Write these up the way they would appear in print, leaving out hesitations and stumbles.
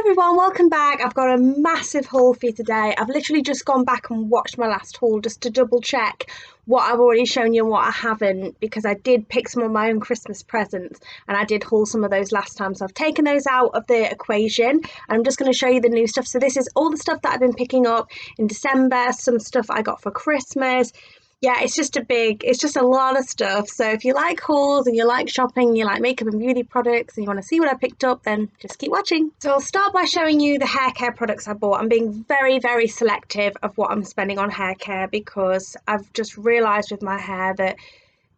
Everyone, welcome back. I've got a massive haul for you today. I've literally just gone back and watched my last haul just to double check what I've already shown you and what I haven't, because I did pick some of my own Christmas presents and I did haul some of those last time. So I've taken those out of the equation and I'm just going to show you the new stuff. So this is all the stuff that I've been picking up in December, some stuff I got for Christmas. Yeah, it's just a lot of stuff. So if you like hauls and you like shopping, you like makeup and beauty products, and you want to see what I picked up, then just keep watching. So I'll start by showing you the hair care products I bought. I'm being very, very selective of what I'm spending on hair care because I've just realised with my hair that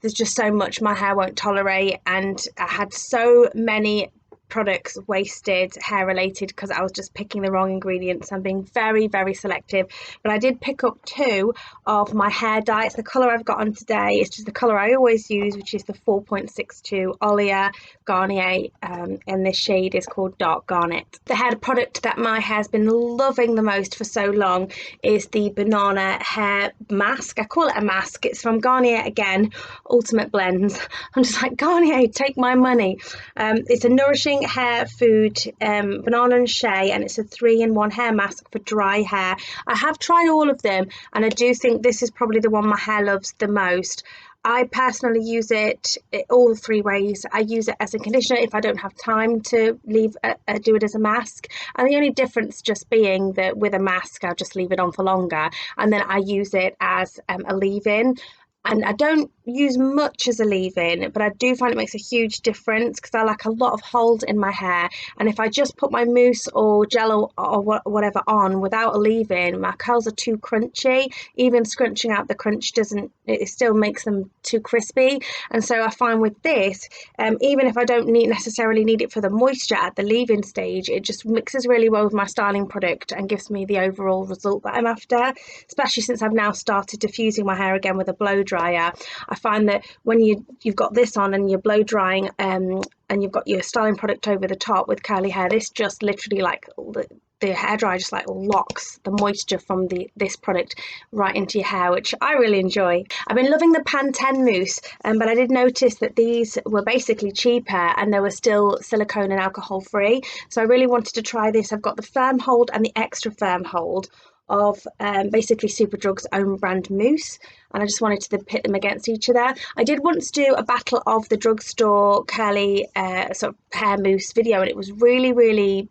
there's just so much my hair won't tolerate, and I had so many products wasted hair related because I was just picking the wrong ingredients. I'm being very, very selective, but I did pick up two of my hair dyes. The colour I've got on today is just the colour I always use, which is the 4.62 Olia Garnier, and this shade is called Dark Garnet. The hair product that my hair's been loving the most for so long is the banana hair mask. I call it a mask. It's from Garnier again, Ultimate Blends. I'm just like, Garnier, take my money. It's a nourishing hair food, banana and shea, and it's a 3-in-1 hair mask for dry hair. I have tried all of them and I do think this is probably the one my hair loves the most. I personally use it all three ways. I use it as a conditioner if I don't have time to do it as a mask, and the only difference just being that with a mask I'll just leave it on for longer, and then I use it as a leave-in. And I don't use much as a leave-in, but I do find it makes a huge difference because I like a lot of hold in my hair. And if I just put my mousse or gel or whatever on without a leave-in, my curls are too crunchy. Even scrunching out the crunch it still makes them too crispy. And so I find with this, even if I don't necessarily need it for the moisture at the leave-in stage, it just mixes really well with my styling product and gives me the overall result that I'm after, especially since I've now started diffusing my hair again with a blow dryer. I find that when you've got this on and you're blow drying and you've got your styling product over the top with curly hair, this just literally like the hairdryer just like locks the moisture from this product right into your hair, which I really enjoy. I've been loving the Pantene mousse, but I did notice that these were basically cheaper and they were still silicone and alcohol free, so I really wanted to try this. I've got the firm hold and the extra firm hold of basically Superdrug's own brand mousse, and I just wanted to pit them against each other. I did once do a battle of the drugstore curly sort of hair mousse video, and it was really, really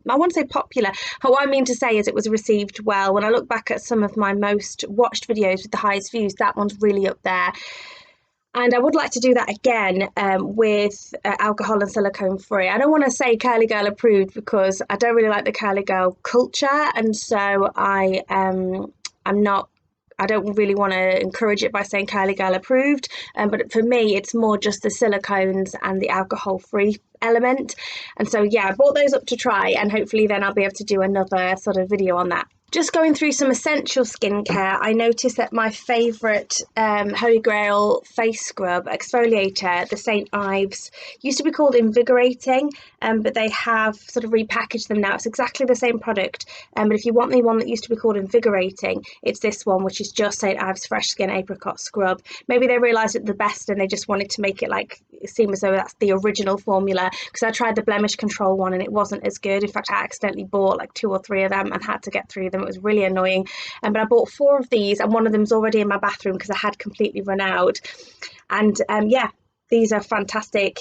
I want to say popular. What I mean to say is it was received well. When I look back at some of my most watched videos with the highest views, that one's really up there. And I would like to do that again with alcohol and silicone free. I don't want to say curly girl approved because I don't really like the curly girl culture, and so I don't really want to encourage it by saying curly girl approved, but for me it's more just the silicones and the alcohol free element. And so yeah, I bought those up to try, and hopefully then I'll be able to do another sort of video on that. Just going through some essential skincare, I noticed that my favourite Holy Grail face scrub exfoliator, the St. Ives, used to be called Invigorating, but they have sort of repackaged them now. It's exactly the same product, but if you want the one that used to be called Invigorating, it's this one, which is just St. Ives Fresh Skin Apricot Scrub. Maybe they realised it the best and they just wanted to make it like seem as though that's the original formula, because I tried the blemish control one and it wasn't as good. In fact, I accidentally bought like 2 or 3 of them and had to get through them. It was really annoying, but I bought 4 of these and one of them's already in my bathroom because I had completely run out. And yeah, these are fantastic.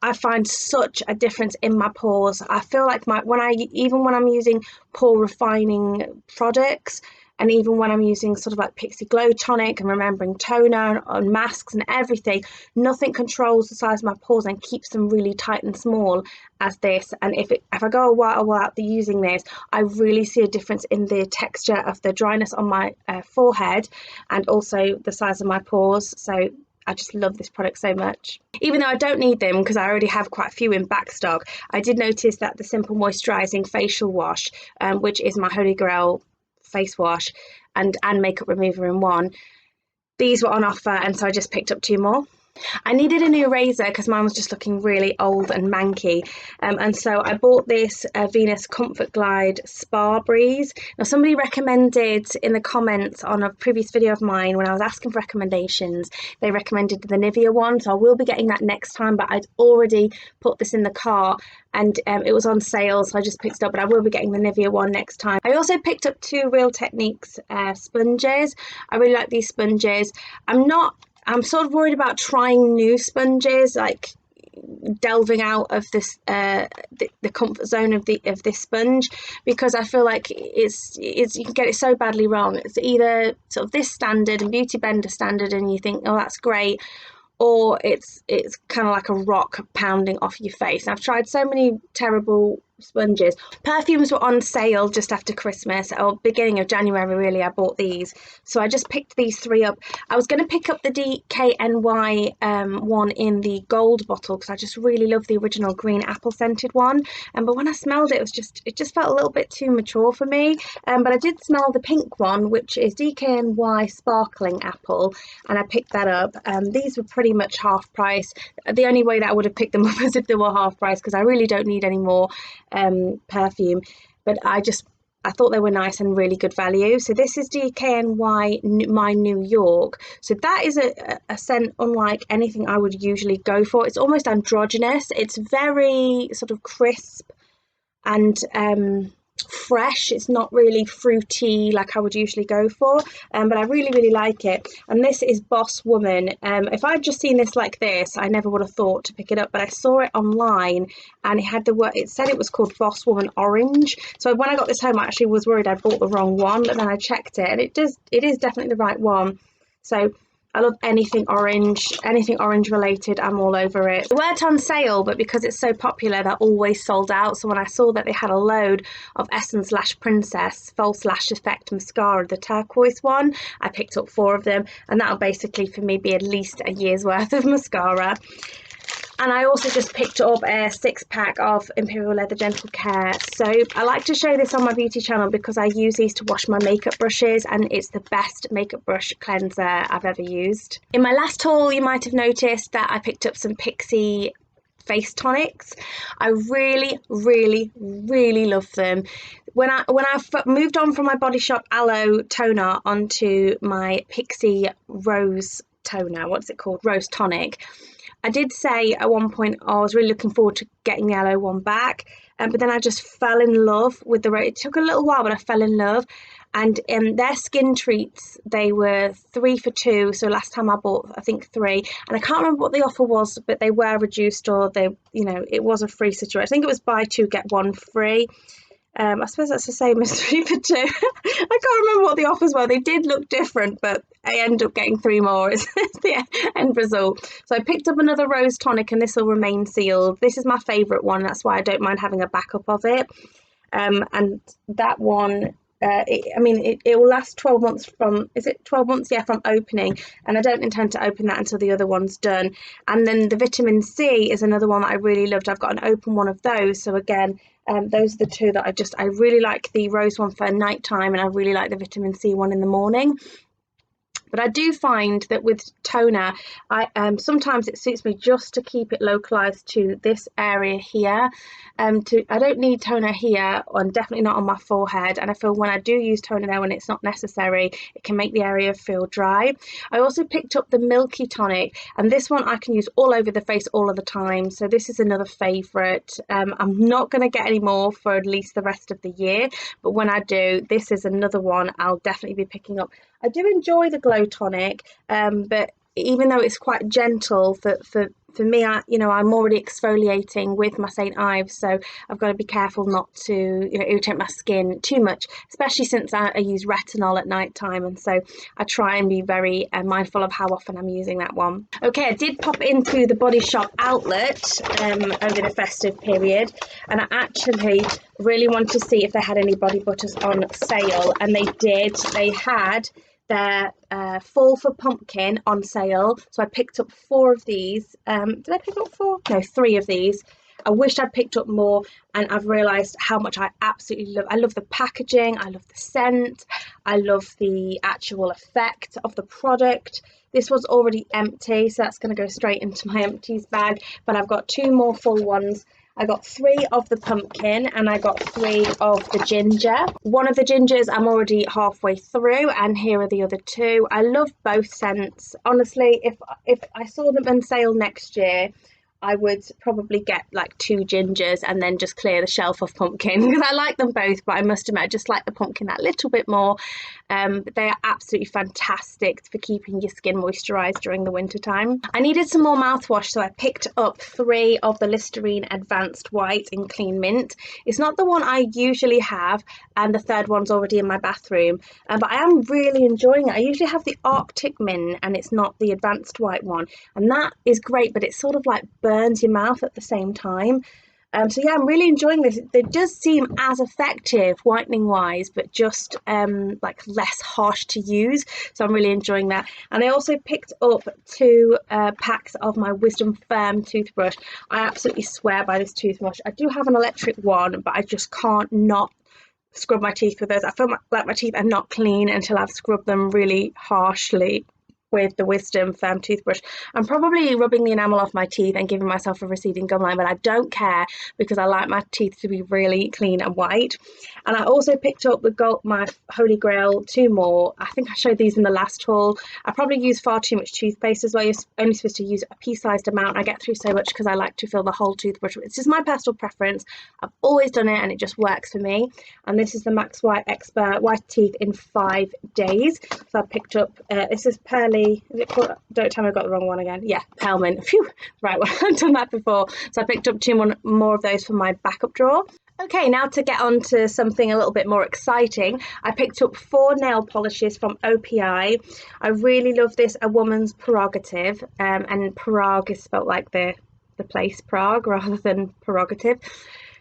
I find such a difference in my pores. I feel like when I'm using pore refining products, and even when I'm using sort of like Pixie Glow Tonic and Remembering Toner and masks and everything, nothing controls the size of my pores and keeps them really tight and small as this. And if I go a while without using this, I really see a difference in the texture of the dryness on my forehead and also the size of my pores. So I just love this product so much. Even though I don't need them because I already have quite a few in back stock, I did notice that the Simple Moisturising Facial Wash, which is my Holy Grail face wash and makeup remover in one, these were on offer, and so I just picked up 2 more. I needed a new razor because mine was just looking really old and manky, and so I bought this Venus Comfort Glide Spa Breeze. Now, somebody recommended in the comments on a previous video of mine when I was asking for recommendations, they recommended the Nivea one, so I will be getting that next time, but I'd already put this in the car and it was on sale, so I just picked it up, but I will be getting the Nivea one next time. I also picked up two Real Techniques sponges. I really like these sponges. I'm sort of worried about trying new sponges, like delving out of this the comfort zone of this sponge, because I feel like it's you can get it so badly wrong. It's either sort of this standard and Beauty Blender standard and you think, oh, that's great, or it's kind of like a rock pounding off your face. I've tried so many terrible sponges. Perfumes were on sale just after Christmas, or beginning of January really. I bought these, so I just picked these three up. I was going to pick up the DKNY one in the gold bottle because I just really love the original green apple scented one, but when I smelled it, it just felt a little bit too mature for me, but I did smell the pink one, which is DKNY sparkling apple, and I picked that up. These were pretty much half price. The only way that I would have picked them up is if they were half price, because I really don't need any more perfume, but I thought they were nice and really good value. So this is DKNY My New York. So that is a scent unlike anything I would usually go for. It's almost androgynous. It's very sort of crisp and fresh. It's not really fruity like I would usually go for, but I really like it. And this is Boss Woman. If I'd just seen this like this, I never would have thought to pick it up, but I saw it online and it had it said it was called Boss Woman Orange. So when I got this home, I actually was worried I'd bought the wrong one, but then I checked it and it is definitely the right one. So I love anything orange related. I'm all over it. They weren't on sale, but because it's so popular, they're always sold out. So when I saw that they had a load of Essence Lash Princess False Lash Effect mascara, the turquoise one, I picked up 4 of them, and that'll basically for me be at least a year's worth of mascara. And I also just picked up a 6-pack of Imperial Leather Gentle Care soap. I like to show this on my beauty channel because I use these to wash my makeup brushes, and it's the best makeup brush cleanser I've ever used. In my last haul, you might have noticed that I picked up some Pixi face tonics. I really love them. When I moved on from my Body Shop Aloe toner onto my Pixi Rose toner, what's it called? Rose Tonic. I did say at one point I was really looking forward to getting the Aloe one back, but then I just fell in love with the it took a little while, but I fell in love. And their skin treats, they were 3 for 2. So last time I bought, I think 3, and I can't remember what the offer was, but they were reduced, or it was a free situation. I think it was buy 2 get 1 free. I suppose that's the same as 3 for 2. I can't remember what the offers were. They did look different, but I ended up getting 3 more is the end result. So I picked up another Rose Tonic, and this will remain sealed. This is my favourite one. That's why I don't mind having a backup of it. And that one, it will last 12 months from, is it 12 months? Yeah, from opening. And I don't intend to open that until the other one's done. And then the vitamin C is another one that I really loved. I've got an open one of those. So again, those are the two that I really like the rose one for nighttime, and I really like the vitamin C one in the morning. But I do find that with toner, sometimes it suits me just to keep it localized to this area here. I don't need toner here, and definitely not on my forehead. And I feel when I do use toner there, when it's not necessary, it can make the area feel dry. I also picked up the Milky Tonic, and this one I can use all over the face all of the time. So this is another favourite. I'm not going to get any more for at least the rest of the year, but when I do, this is another one I'll definitely be picking up. I do enjoy the Glow Tonic, but even though it's quite gentle, for me, I'm already exfoliating with my St. Ives, so I've got to be careful not to irritate my skin too much, especially since I use retinol at night time, and so I try and be very mindful of how often I'm using that one. Okay, I did pop into the Body Shop outlet over the festive period, and I actually really wanted to see if they had any body butters on sale, and they did. They had their Fall for Pumpkin on sale, so I picked up 4 of these. Did I pick up 4? No, 3 of these. I wish I'd picked up more, and I've realised how much I absolutely love. I love the packaging, I love the scent, I love the actual effect of the product. This was already empty, so that's going to go straight into my empties bag, but I've got 2 more full ones. I got 3 of the pumpkin and I got 3 of the ginger. One of the gingers I'm already halfway through, and here are the other 2. I love both scents. Honestly, if I saw them on sale next year, I would probably get like 2 gingers and then just clear the shelf of pumpkin, because I like them both, but I must admit I just like the pumpkin that little bit more. But they are absolutely fantastic for keeping your skin moisturised during the winter time. I needed some more mouthwash, so I picked up 3 of the Listerine Advanced White in Clean Mint. It's not the one I usually have, and the third one's already in my bathroom, but I am really enjoying it. I usually have the Arctic Mint and it's not the Advanced White one, and that is great, but it's sort of like burns your mouth at the same time. So yeah, I'm really enjoying this. It does seem as effective whitening wise, but just like less harsh to use. So I'm really enjoying that. And I also picked up 2 packs of my Wisdom Firm toothbrush. I absolutely swear by this toothbrush. I do have an electric one, but I just can't not scrub my teeth with those. I feel like my teeth are not clean until I've scrubbed them really harshly with the Wisdom Firm toothbrush. I'm probably rubbing the enamel off my teeth and giving myself a receding gum line, but I don't care because I like my teeth to be really clean and white. And I also picked up my Holy Grail 2 more. I think I showed these in the last haul. I probably use far too much toothpaste as well. You're only supposed to use a pea-sized amount. I get through so much because I like to fill the whole toothbrush. It's just my personal preference. I've always done it and it just works for me. And this is the Max White Expert White Teeth in 5 days. So I picked up, this is Pearly. Is it called? Don't tell me I got the wrong one again. Yeah, Pearlmint. Phew. Right, well, I've done that before. So I picked up 2 more of those for my backup drawer. Okay, now to get on to something a little bit more exciting. I picked up 4 nail polishes from OPI. I really love this A Woman's Prerogative, and Prague is spelled like the place Prague rather than prerogative.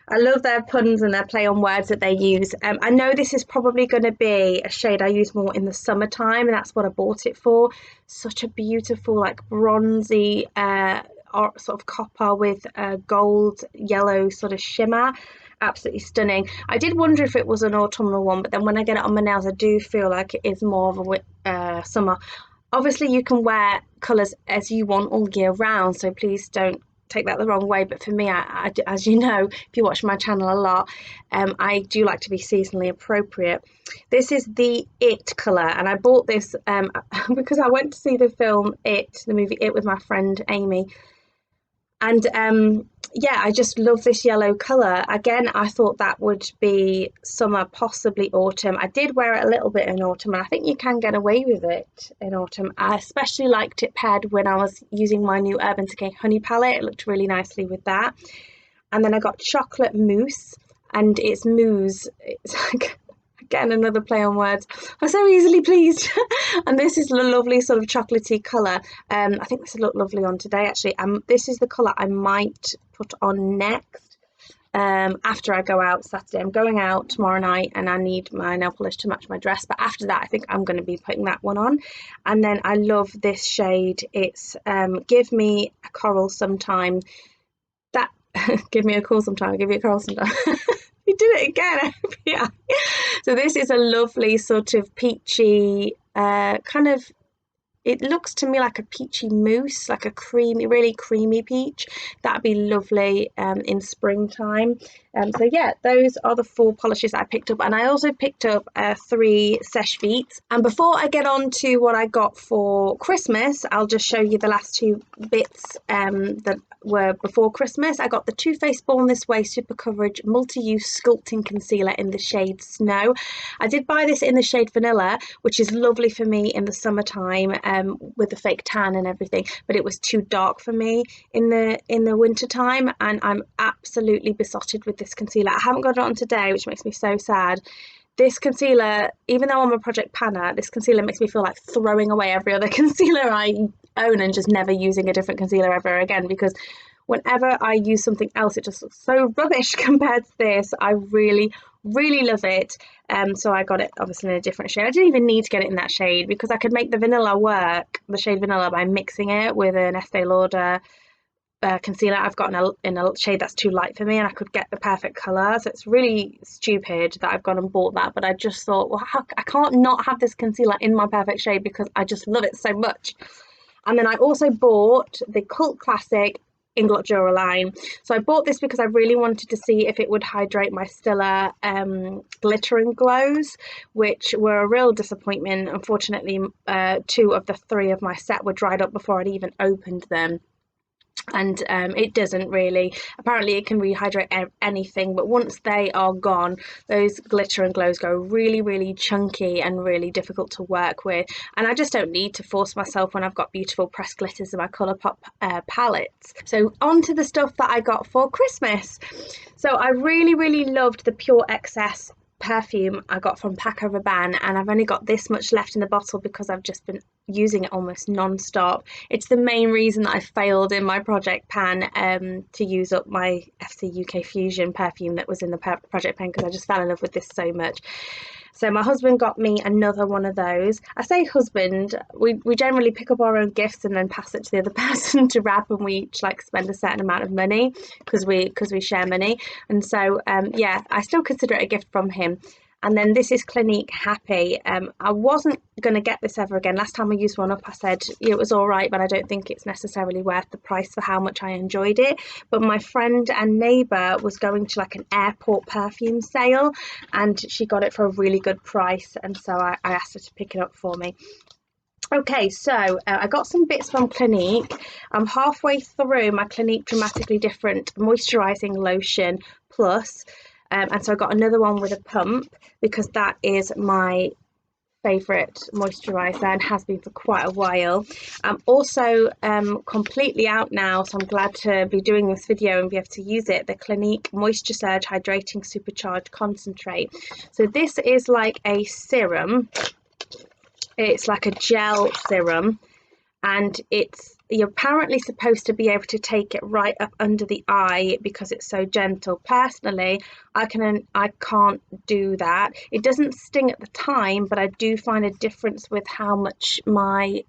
I love their puns and their play on words that they use. I know this is probably going to be a shade I use more in the summertime, and that's what I bought it for. Such a beautiful, like bronzy, sort of copper with a gold yellow sort of shimmer. Absolutely stunning. I did wonder if it was an autumnal one, but then when I get it on my nails, I do feel like it is more of a summer. Obviously, you can wear colours as you want all year round, so please don't take that the wrong way, but for me, I, as you know, if you watch my channel a lot, I do like to be seasonally appropriate. This is the It colour, and I bought this because I went to see the movie It with my friend Amy, and yeah, I just love this yellow colour. Again, I thought that would be summer, possibly autumn. I did wear it a little bit in autumn, and I think you can get away with it in autumn. I especially liked it paired when I was using my new Urban Decay Honey palette. It looked really nicely with that. And then I got Chocolate Mousse, and it's mousse. It's like, again, another play on words. I'm so easily pleased. And this is a lovely sort of chocolatey colour. I think this will look lovely on today, actually. This is the colour I might put on next after I go out Saturday. I'm going out tomorrow night and I need my nail polish to match my dress. But after that, I think I'm going to be putting that one on. And then I love this shade. It's Give Me a Coral Sometime. Give me a call sometime. Give me a coral sometime. We did it again. Yeah. So this is a lovely sort of peachy kind of, it looks to me like a peachy mousse, like a creamy, really creamy peach. That'd be lovely in springtime. So yeah, those are the 4 polishes I picked up, and I also picked up 3 Seche Vetes. And before I get on to what I got for Christmas, I'll just show you the last 2 bits that were before Christmas. I got the Too Faced Born This Way Super Coverage Multi-Use Sculpting Concealer in the shade Snow. I did buy this in the shade Vanilla, which is lovely for me in the summertime with the fake tan and everything, but it was too dark for me in the winter time, and I'm absolutely besotted with this concealer. I haven't got it on today, which makes me so sad. This concealer, even though I'm a Project Panner, this concealer makes me feel like throwing away every other concealer I own and just never using a different concealer ever again, because whenever I use something else, it just looks so rubbish compared to this. I really, really love it. So I got it obviously in a different shade. I didn't even need to get it in that shade because I could make the vanilla work, the shade Vanilla, by mixing it with an Estee Lauder concealer I've got in a shade that's too light for me, and I could get the perfect colour. So it's really stupid that I've gone and bought that, but I just thought, well, I can't not have this concealer in my perfect shade because I just love it so much. And then I also bought the cult classic Inglot Duraline. So I bought this because I really wanted to see if it would hydrate my Stila glitter and glows, which were a real disappointment. Unfortunately, 2 of the 3 of my set were dried up before I'd even opened them. And it doesn't really. Apparently it can rehydrate anything, but once they are gone, those glitter and glows go really, really chunky and really difficult to work with. And I just don't need to force myself when I've got beautiful pressed glitters in my Colourpop palettes. So on to the stuff that I got for Christmas. So I really, really loved the Pure Excess perfume I got from Paco Rabanne, and I've only got this much left in the bottle because I've just been using it almost non-stop. It's the main reason that I failed in my project pan to use up my FC UK Fusion perfume that was in the project pan, because I just fell in love with this so much. So my husband got me another one of those. I say husband, we generally pick up our own gifts and then pass it to the other person to wrap, and we each like spend a certain amount of money because we share money. And so yeah, I still consider it a gift from him. And then this is Clinique Happy. I wasn't going to get this ever again. Last time I used one up, I said it was all right, but I don't think it's necessarily worth the price for how much I enjoyed it. But my friend and neighbour was going to like an airport perfume sale, and she got it for a really good price. And so I asked her to pick it up for me. Okay, so I got some bits from Clinique. I'm halfway through my Clinique Dramatically Different Moisturising Lotion Plus. And so I got another one with a pump because that is my favourite moisturiser and has been for quite a while. I'm also completely out now, so I'm glad to be doing this video and be able to use it. The Clinique Moisture Surge Hydrating Supercharged Concentrate. So this is like a serum. It's like a gel serum, and you're apparently supposed to be able to take it right up under the eye because it's so gentle. Personally, I can't do that. It doesn't sting at the time, but I do find a difference with how much my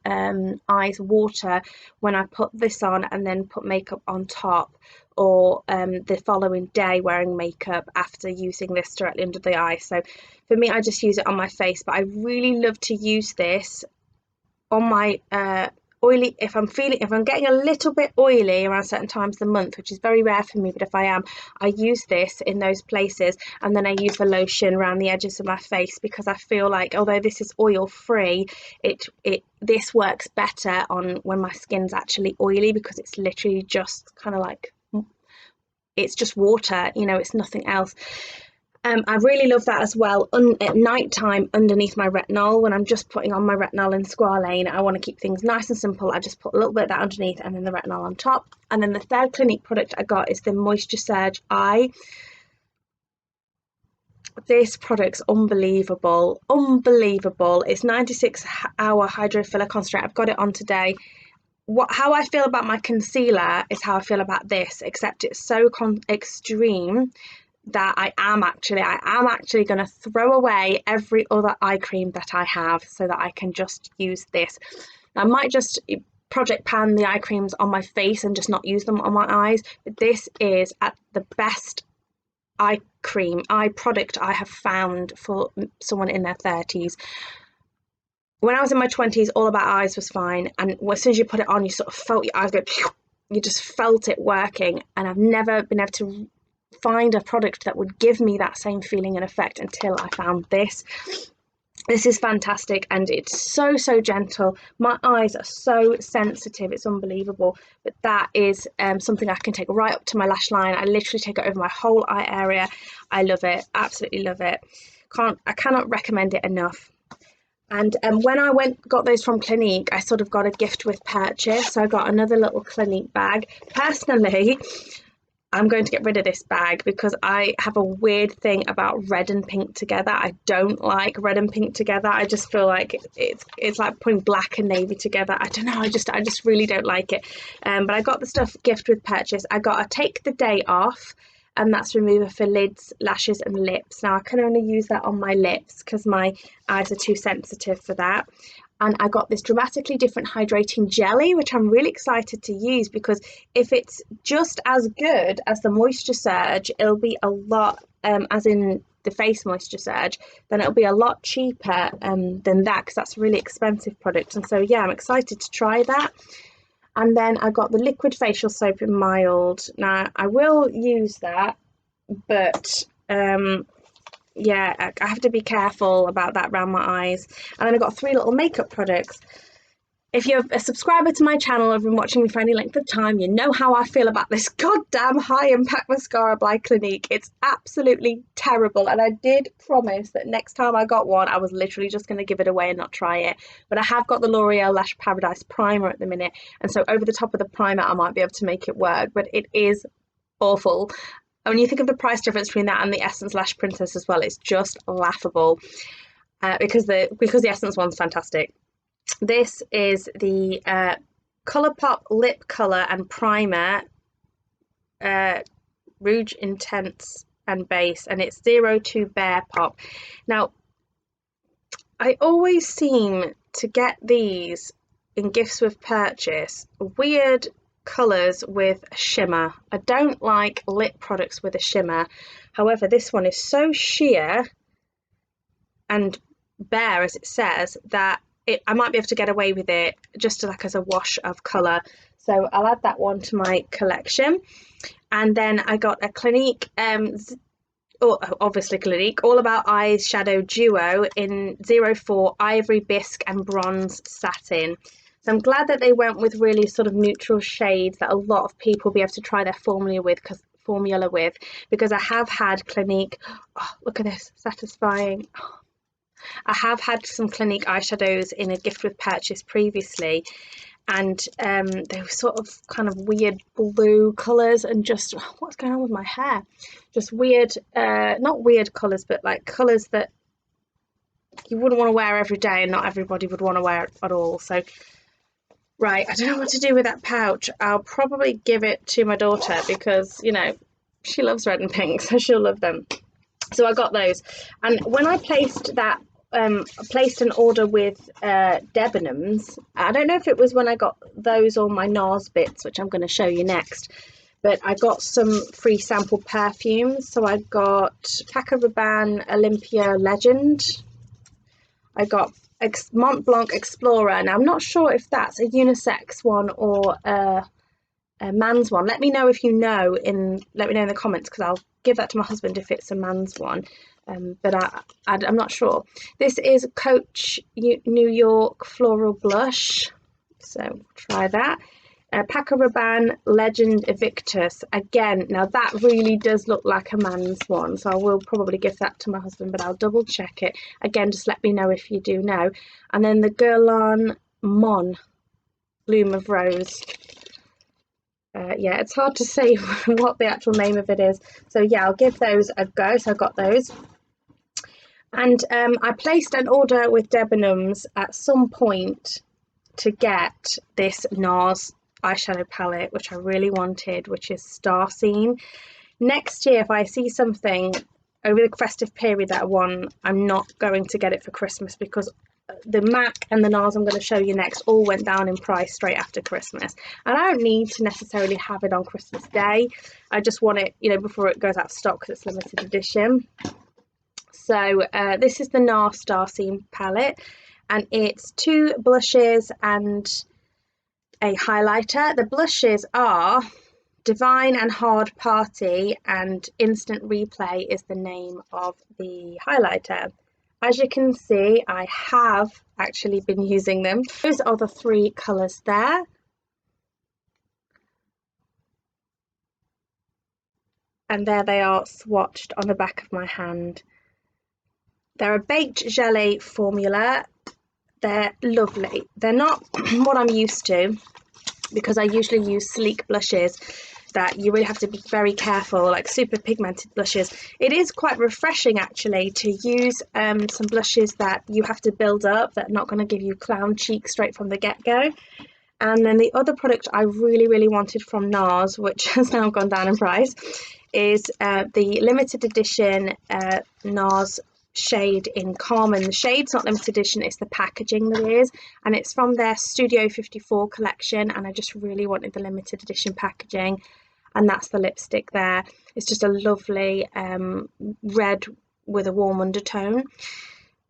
eyes water when I put this on and then put makeup on top, or the following day wearing makeup after using this directly under the eye. So for me, I just use it on my face, but I really love to use this on my oily, if I'm getting a little bit oily around certain times of the month, which is very rare for me, but if I am, I use this in those places, and then I use the lotion around the edges of my face, because I feel like although this is oil free, this works better on when my skin's actually oily, because it's literally just kind of like, it's just water, you know, it's nothing else. I really love that as well at night time underneath my retinol. When I'm just putting on my retinol and squalane, I want to keep things nice and simple. I just put a little bit of that underneath and then the retinol on top. And then the third Clinique product I got is the Moisture Surge Eye. This product's unbelievable. It's 96-hour hydro filler concentrate. I've got it on today. How I feel about my concealer is how I feel about this, except it's so extreme that I am actually going to throw away every other eye cream that I have so that I can just use this. I might just project pan the eye creams on my face and just not use them on my eyes, but this is at the best eye product I have found for someone in their 30s. When I was in my 20s, all about eyes was fine, and as soon as you put it on, you sort of felt your eyes go, you just felt it working, and I've never been able to find a product that would give me that same feeling and effect until I found this. This is fantastic, and it's so gentle. My eyes are so sensitive, it's unbelievable, but that is something I can take right up to my lash line. I literally take it over my whole eye area. I love it, absolutely love it. I cannot recommend it enough. And when I got those from Clinique, I sort of got a gift with purchase. So I got another little Clinique bag. Personally, I'm going to get rid of this bag because I have a weird thing about red and pink together. I don't like red and pink together. I just feel like it's like putting black and navy together. I don't know. I just really don't like it. But I got the stuff gift with purchase. I got a Take the Day Off, and that's remover for lids, lashes and lips. Now I can only use that on my lips because my eyes are too sensitive for that. And I got this dramatically different hydrating jelly, which I'm really excited to use, because if it's just as good as the Moisture Surge, it'll be a lot, as in the face moisture surge, then it'll be a lot cheaper than that, because that's a really expensive product. And so yeah, I'm excited to try that. And then I got the liquid facial soap in Mild. Now I will use that, but yeah, I have to be careful about that around my eyes. And then I got 3 little makeup products. If you're a subscriber to my channel or have been watching me for any length of time, you know how I feel about this goddamn high impact mascara by Clinique. It's absolutely terrible, and I did promise that next time I got one I was literally just going to give it away and not try it. But I have got the L'Oreal Lash Paradise primer at the minute, and so over the top of the primer I might be able to make it work, but it is awful. When you think of the price difference between that and the Essence Lash Princess as well, it's just laughable, because the Essence one's fantastic. This is the Colourpop Lip Colour and Primer, Rouge Intense and Base, and it's 02 Bear Pop. Now, I always seem to get these in gifts with purchase, weird colours with a shimmer. I don't like lip products with a shimmer. However, this one is so sheer and bare, as it says, that I might be able to get away with it just like as a wash of colour. So I'll add that one to my collection. And then I got a Clinique, obviously Clinique, All About Eyes Shadow Duo in 04 Ivory Bisque and Bronze Satin. So I'm glad that they went with really sort of neutral shades that a lot of people will be able to try their formula with, because I have had Clinique, oh, look at this, satisfying. Oh. I have had some Clinique eyeshadows in a gift with purchase previously, and they were sort of kind of weird blue colours, and just, what's going on with my hair? Just weird, not weird colours, but like colours that you wouldn't want to wear every day, and not everybody would want to wear it at all. So, right, I don't know what to do with that pouch. I'll probably give it to my daughter, because, you know, she loves red and pink, so she'll love them. So I got those, and when I placed that, placed an order with Debenhams. I don't know if it was when I got those or my NARS bits, which I'm going to show you next, but I got some free sample perfumes. So I got Paco Rabanne Olympia Legend. I got Mont Blanc Explorer. Now I'm not sure if that's a unisex one or a man's one. Let me know if you know in the comments, because I'll give that to my husband if it's a man's one. But I'm not sure. This is Coach New York Floral Blush, so try that. Paco Rabanne Legend Evictus. Again, now that really does look like a man's one, so I will probably give that to my husband, but I'll double check it. Again, just let me know if you do know. And then the Guerlain Mon Bloom of Rose. Yeah, it's hard to say what the actual name of it is. So yeah, I'll give those a go. So I got those. And I placed an order with Debenhams at some point to get this NARS eyeshadow palette, which I really wanted, which is Star Scene. Next year, if I see something over the festive period that I want, I'm not going to get it for Christmas, because the MAC and the NARS I'm going to show you next all went down in price straight after Christmas, and I don't need to necessarily have it on Christmas Day. I just want it, you know, before it goes out of stock, because it's limited edition. So this is the NARS Star Scene palette, and it's 2 blushes and a highlighter. The blushes are Divine and Hard Party, and Instant Replay is the name of the highlighter. As you can see, I have actually been using them. Those are the 3 colours there. And there they are swatched on the back of my hand. They're a baked gelée formula. They're lovely. They're not what I'm used to, because I usually use sleek blushes that you really have to be very careful, like super pigmented blushes. It is quite refreshing actually to use some blushes that you have to build up, that are not going to give you clown cheeks straight from the get-go. And then the other product I really wanted from NARS, which has now gone down in price, is the limited edition NARS shade in Carmen. The shade's not limited edition, it's the packaging that is, and it's from their Studio 54 collection, and I just really wanted the limited edition packaging, and that's the lipstick there. It's just a lovely red with a warm undertone.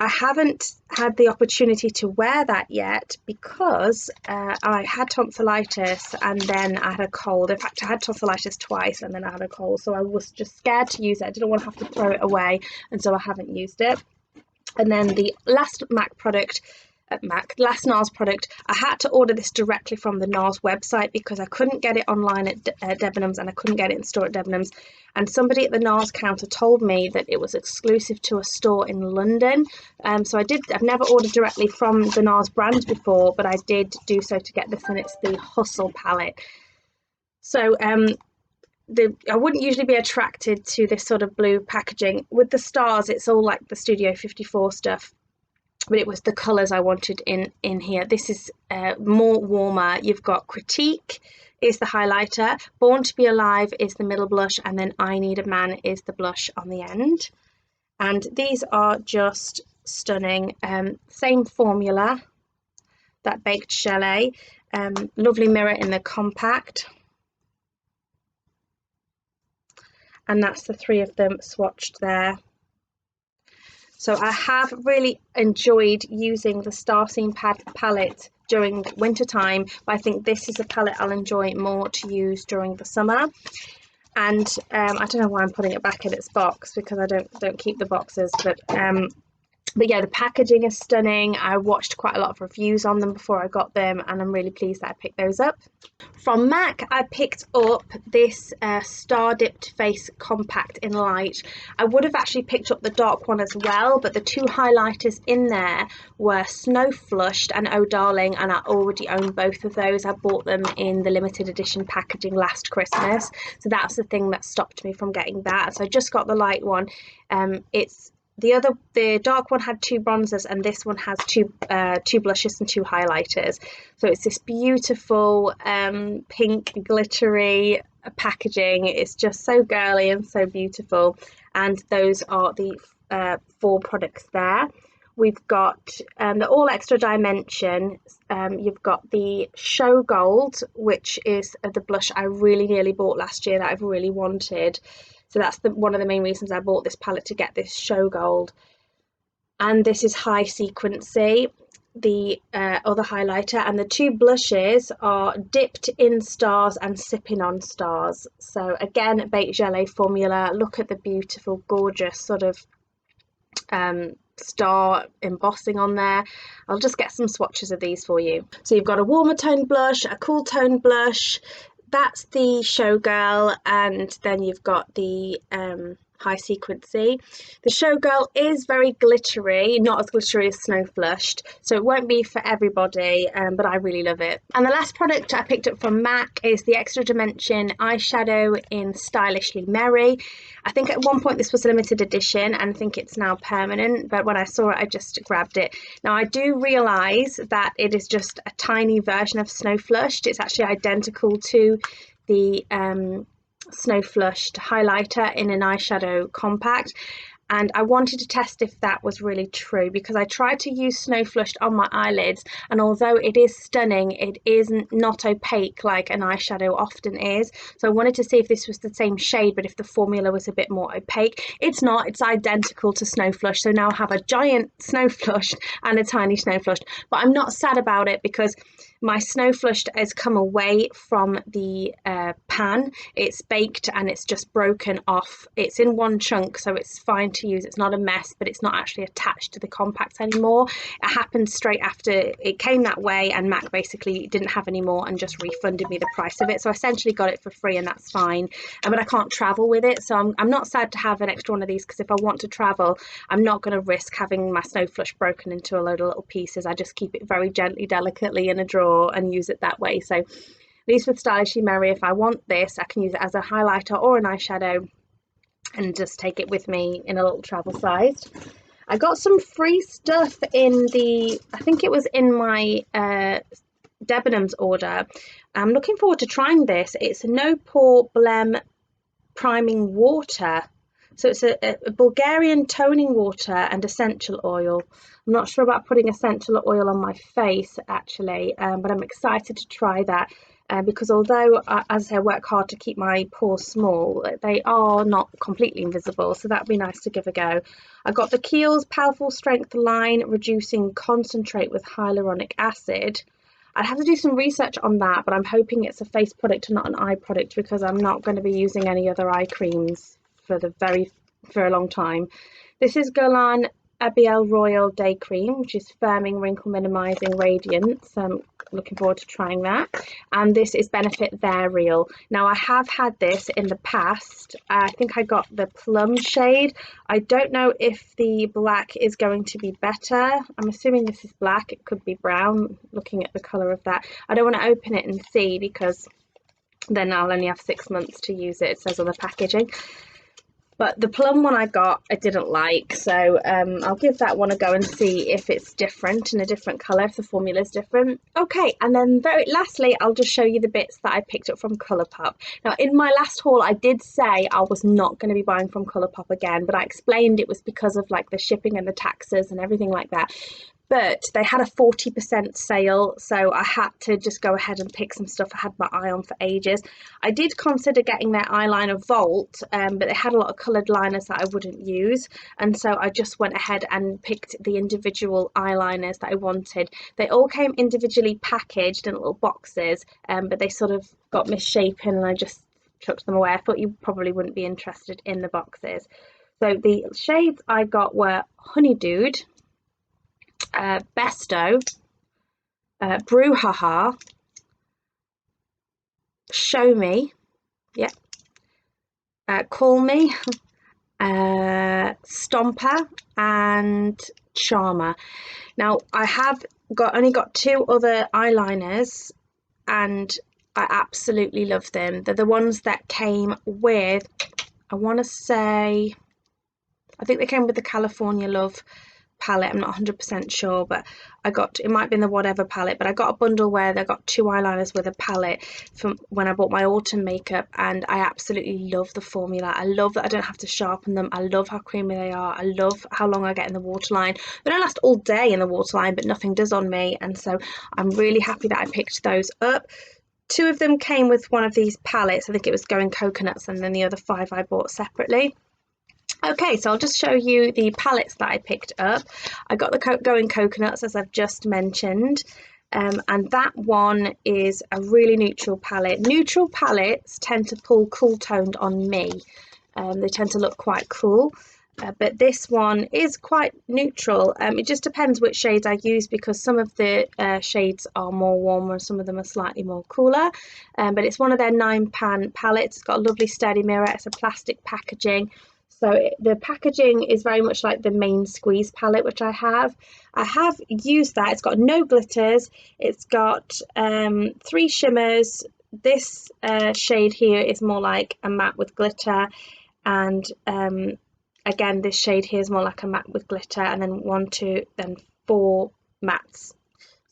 I haven't had the opportunity to wear that yet because I had tonsillitis and then I had a cold. In fact, I had tonsillitis twice and then I had a cold, so I was just scared to use it. I didn't want to have to throw it away, and so I haven't used it. And then the last last NARS product, I had to order this directly from the NARS website because I couldn't get it online at Debenhams and I couldn't get it in store at Debenhams. And somebody at the NARS counter told me that it was exclusive to a store in London. So I've never ordered directly from the NARS brand before, but I did do so to get this, and it's the Hustle palette. So I wouldn't usually be attracted to this sort of blue packaging. With the stars, it's all like the Studio 54 stuff, but it was the colours I wanted in here. This is more warmer. You've got Critique is the highlighter, Born to Be Alive is the middle blush, and then I Need a Man is the blush on the end. And these are just stunning. Same formula, that baked chalet. Lovely mirror in the compact. And that's the three of them swatched there. So I have really enjoyed using the Starseam palette during winter time, but I think this is a palette I'll enjoy more to use during the summer. And I don't know why I'm putting it back in its box, because I don't keep the boxes, but yeah, the packaging is stunning. I watched quite a lot of reviews on them before I got them, and I'm really pleased that I picked those up. From MAC, I picked up this Star Dipped Face Compact in Light. I would have actually picked up the dark one as well, but the two highlighters in there were Snow Flushed and Oh Darling, and I already own both of those. I bought them in the limited edition packaging last Christmas, so that's the thing that stopped me from getting that. So I just got the light one. The dark one had two bronzers, and this one has two blushes and two highlighters. So it's this beautiful pink glittery packaging. It's just so girly and so beautiful. And those are the 4 products there. We've got the All Extra Dimension. You've got the Show Gold, which is the blush I really nearly bought last year that I've really wanted. So that's one of the main reasons I bought this palette, to get this Show Gold. And this is High Sequency, the other highlighter. And the two blushes are Dipped in Stars and Sipping on Stars. So again, baked gelée formula. Look at the beautiful, gorgeous sort of star embossing on there. I'll just get some swatches of these for you. So you've got a warmer tone blush, a cool tone blush. That's the Showgirl, and then you've got the High Sequency. The Showgirl is very glittery, not as glittery as Snow Flushed, so it won't be for everybody, but I really love it. And the last product I picked up from MAC is the Extra Dimension eyeshadow in Stylishly Merry. I think at one point this was a limited edition, and I think it's now permanent, but when I saw it I just grabbed it. Now I do realise that it is just a tiny version of Snow Flushed. It's actually identical to the Snow Flushed highlighter in an eyeshadow compact, and I wanted to test if that was really true, because I tried to use Snow Flushed on my eyelids, and although it is stunning, it is not opaque like an eyeshadow often is. So I wanted to see if this was the same shade, but if the formula was a bit more opaque. It's not, it's identical to Snow Flushed. So now I have a giant Snow Flushed and a tiny Snow Flushed, but I'm not sad about it because my Snow Flushed has come away from the pan. It's baked and it's just broken off. It's in one chunk, so it's fine to use. It's not a mess, but it's not actually attached to the compacts anymore. It happened straight after it came that way, and MAC basically didn't have any more and just refunded me the price of it. So I essentially got it for free, and that's fine. But I can't travel with it, so I'm not sad to have an extra one of these, because if I want to travel, I'm not going to risk having my Snow Flush broken into a load of little pieces. I just keep it very gently, delicately in a drawer and use it that way. So at least with Stylishly Merry, if I want this, I can use it as a highlighter or an eyeshadow and just take it with me in a little travel size. I got some free stuff in the, I think it was in my Debenhams order. I'm looking forward to trying this. It's a No Pore Blem Priming Water. So it's a Bulgarian toning water and essential oil. I'm not sure about putting essential oil on my face actually, but I'm excited to try that. Because although, as I say, I work hard to keep my pores small, they are not completely invisible, so that'd be nice to give a go. I got the Kiehl's Powerful Strength Line Reducing Concentrate with Hyaluronic Acid. I'd have to do some research on that, but I'm hoping it's a face product and not an eye product, because I'm not going to be using any other eye creams for a long time. This is Guerlain Abiel Royal Day Cream, which is firming, wrinkle minimizing, radiance. I'm looking forward to trying that. And this is Benefit They're Real. Now, I have had this in the past. I think I got the plum shade. I don't know if the black is going to be better. I'm assuming this is black. It could be brown, looking at the color of that. I don't want to open it and see, because then I'll only have 6 months to use it, it says on the packaging. But the plum one I got, I didn't like, so I'll give that one a go and see if it's different, in a different colour, if the formula's different. Okay, and then very lastly, I'll just show you the bits that I picked up from Colourpop. Now, in my last haul, I did say I was not going to be buying from Colourpop again, but I explained it was because of like the shipping and the taxes and everything like that. But they had a 40% sale, so I had to just go ahead and pick some stuff I had my eye on for ages. I did consider getting their eyeliner Vault, but they had a lot of coloured liners that I wouldn't use, and so I just went ahead and picked the individual eyeliners that I wanted. They all came individually packaged in little boxes, but they sort of got misshapen and I just chucked them away. I thought you probably wouldn't be interested in the boxes. So the shades I got were Honeydude, Besto, Brouhaha, Show Me, yep, Call Me, Stomper, and Charmer. Now, I have only got 2 other eyeliners, and I absolutely love them. They're the ones that came with, I want to say, I think they came with the California Love palette. I'm not 100% sure, but I got, it might be in the whatever palette, but I got a bundle where they got 2 eyeliners with a palette from when I bought my autumn makeup, and I absolutely love the formula. I love that I don't have to sharpen them. I love how creamy they are. I love how long I get in the waterline. They don't last all day in the waterline, but nothing does on me, and so I'm really happy that I picked those up. 2 of them came with one of these palettes. I think it was Going Coconuts, and then the other 5 I bought separately. Okay, so I'll just show you the palettes that I picked up. I got the Going Coconuts, as I've just mentioned, and that one is a really neutral palette. Neutral palettes tend to pull cool toned on me. They tend to look quite cool, but this one is quite neutral. It just depends which shades I use, because some of the shades are more warmer and some of them are slightly more cooler. But it's one of their 9-pan palettes. It's got a lovely sturdy mirror. It's a plastic packaging. So the packaging is very much like the main Squeeze palette, which I have. I have used that. It's got no glitters. It's got 3 shimmers. This shade here is more like a matte with glitter. And again, this shade here is more like a matte with glitter. And then 1, 2, then 4 mattes.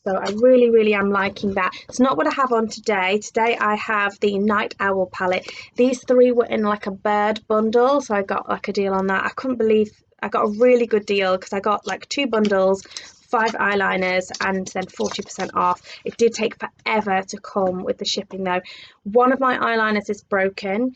So I really am liking that. It's not what I have on today. Today I have the Night Owl palette. These 3 were in like a bird bundle, so I got like a deal on that. I couldn't believe I got a really good deal, because I got like 2 bundles, 5 eyeliners, and then 40% off. It did take forever to come with the shipping though. One of my eyeliners is broken,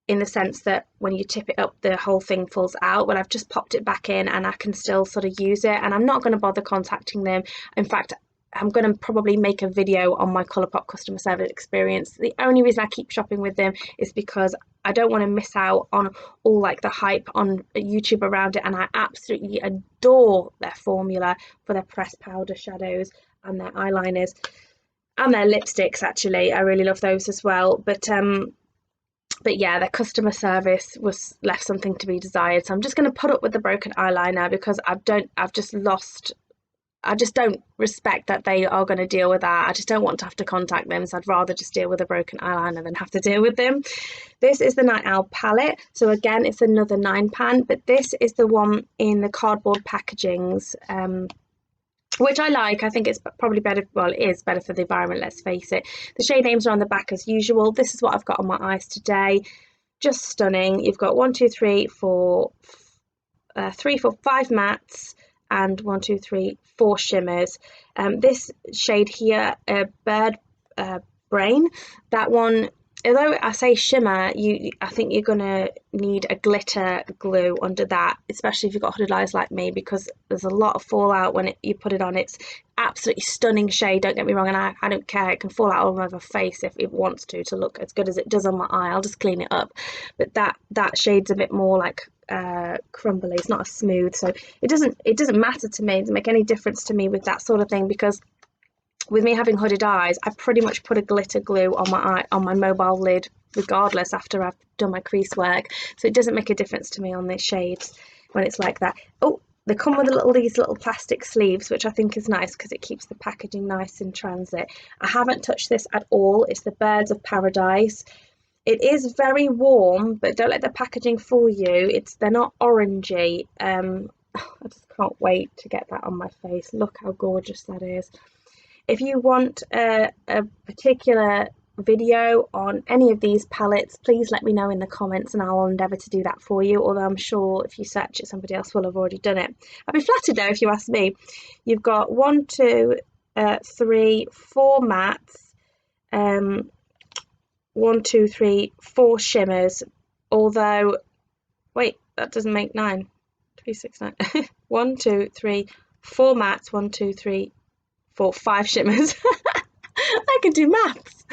in the sense that when you tip it up, the whole thing falls out. But I've just popped it back in and I can still sort of use it, and I'm not going to bother contacting them. In fact, I'm going to probably make a video on my Colourpop customer service experience. The only reason I keep shopping with them is because I don't want to miss out on all like the hype on YouTube around it, and I absolutely adore their formula for their pressed powder shadows and their eyeliners and their lipsticks. Actually, I really love those as well. But yeah, their customer service was left something to be desired. So I'm just going to put up with the broken eyeliner, because I just don't respect that they are going to deal with that. I just don't want to have to contact them, so I'd rather just deal with a broken eyeliner than have to deal with them. This is the Night Owl palette. So again, it's another 9-pan, but this is the one in the cardboard packagings, which I like. I think it's probably better, well, it is better for the environment, let's face it. The shade names are on the back as usual. This is what I've got on my eyes today. just stunning. You've got 5 mattes and 4 shimmers. This shade here, Bird Brain, that one, although I say shimmer, I think you're gonna need a glitter glue under that, especially if you've got hooded eyes like me, because there's a lot of fallout when you put it on. It's absolutely stunning shade, don't get me wrong, and I don't care, it can fall out all over my face if it wants to look as good as it does on my eye. I'll just clean it up. But that shade's a bit more like crumbly, it's not as smooth, so it doesn't matter to me, it doesn't make any difference to me with that sort of thing, because with me having hooded eyes, I pretty much put a glitter glue on my eye, on my mobile lid, regardless, after I've done my crease work. So it doesn't make a difference to me on these shades when it's like that. Oh, they come with these little plastic sleeves, which I think is nice because it keeps the packaging nice in transit. I haven't touched this at all. It's the Birds of Paradise. It is very warm, but don't let the packaging fool you. They're not orangey. I just can't wait to get that on my face. Look how gorgeous that is. If you want a particular video on any of these palettes, please let me know in the comments and I'll endeavour to do that for you, although I'm sure if you search it, somebody else will have already done it. I'd be flattered though if you ask me. You've got 4 mattes, 4 shimmers, although, wait, that doesn't make 9. 3, 6, 9. 4 mattes, 5 shimmers. I can do maths.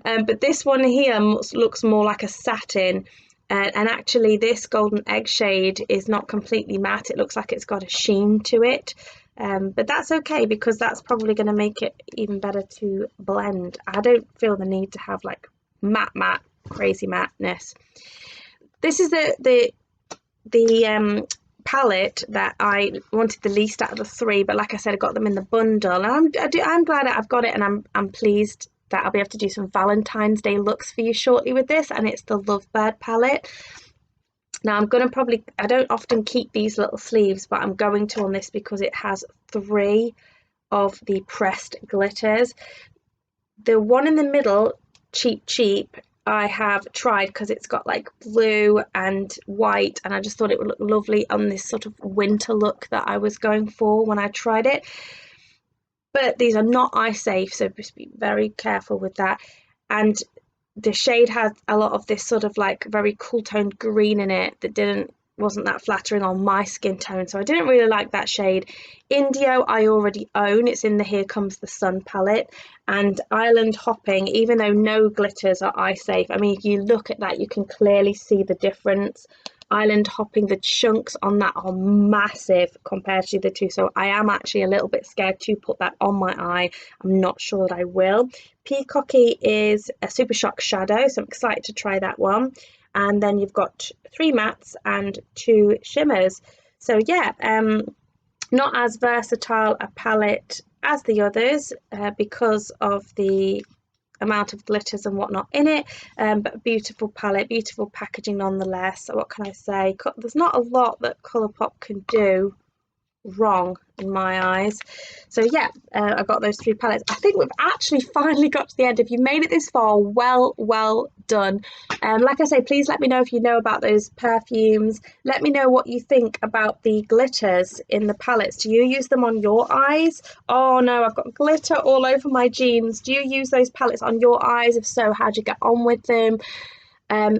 But this one here looks more like a satin, and actually this golden egg shade is not completely matte. It looks like it's got a sheen to it, but that's okay because that's probably going to make it even better to blend. I don't feel the need to have like matte crazy matteness. This is the palette that I wanted the least out of the 3, but like I said, I got them in the bundle, and I'm glad that I've got it, and I'm pleased that I'll be able to do some Valentine's Day looks for you shortly with this, and it's the Lovebird palette. Now I'm gonna I don't often keep these little sleeves, but I'm going to on this because it has 3 of the pressed glitters. The one in the middle, cheap, I have tried because it's got like blue and white, and I just thought it would look lovely on this sort of winter look that I was going for when I tried it. But these are not eye safe, so just be very careful with that. And the shade has a lot of this sort of like very cool toned green in it that wasn't that flattering on my skin tone, so I didn't really like that shade. Indio I already own, it's in the Here Comes the Sun palette. And Island Hopping, even though no glitters are eye safe, I mean, if you look at that you can clearly see the difference. Island Hopping, the chunks on that are massive compared to the 2, so I am actually a little bit scared to put that on my eye. I'm not sure that I will. Peacocky is a Super Shock shadow, so I'm excited to try that one. And then you've got 3 mattes and 2 shimmers. So yeah, not as versatile a palette as the others because of the amount of glitters and whatnot in it, but beautiful palette, beautiful packaging nonetheless. So what can I say? There's not a lot that Colourpop can do wrong in my eyes. So yeah, I got those 3 palettes. I think we've actually finally got to the end. If you made it this far, well done. Like I say, please let me know if you know about those perfumes. Let me know what you think about the glitters in the palettes. Do you use them on your eyes? Oh no, I've got glitter all over my jeans. Do you use those palettes on your eyes? If so, how do you get on with them?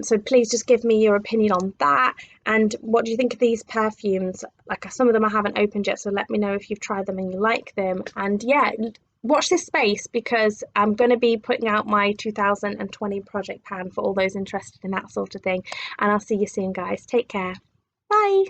So please just give me your opinion on that. And what do you think of these perfumes? Like, some of them I haven't opened yet, so let me know if you've tried them and you like them. And yeah, watch this space because I'm going to be putting out my 2020 project pan for all those interested in that sort of thing. And I'll see you soon, guys. Take care. Bye.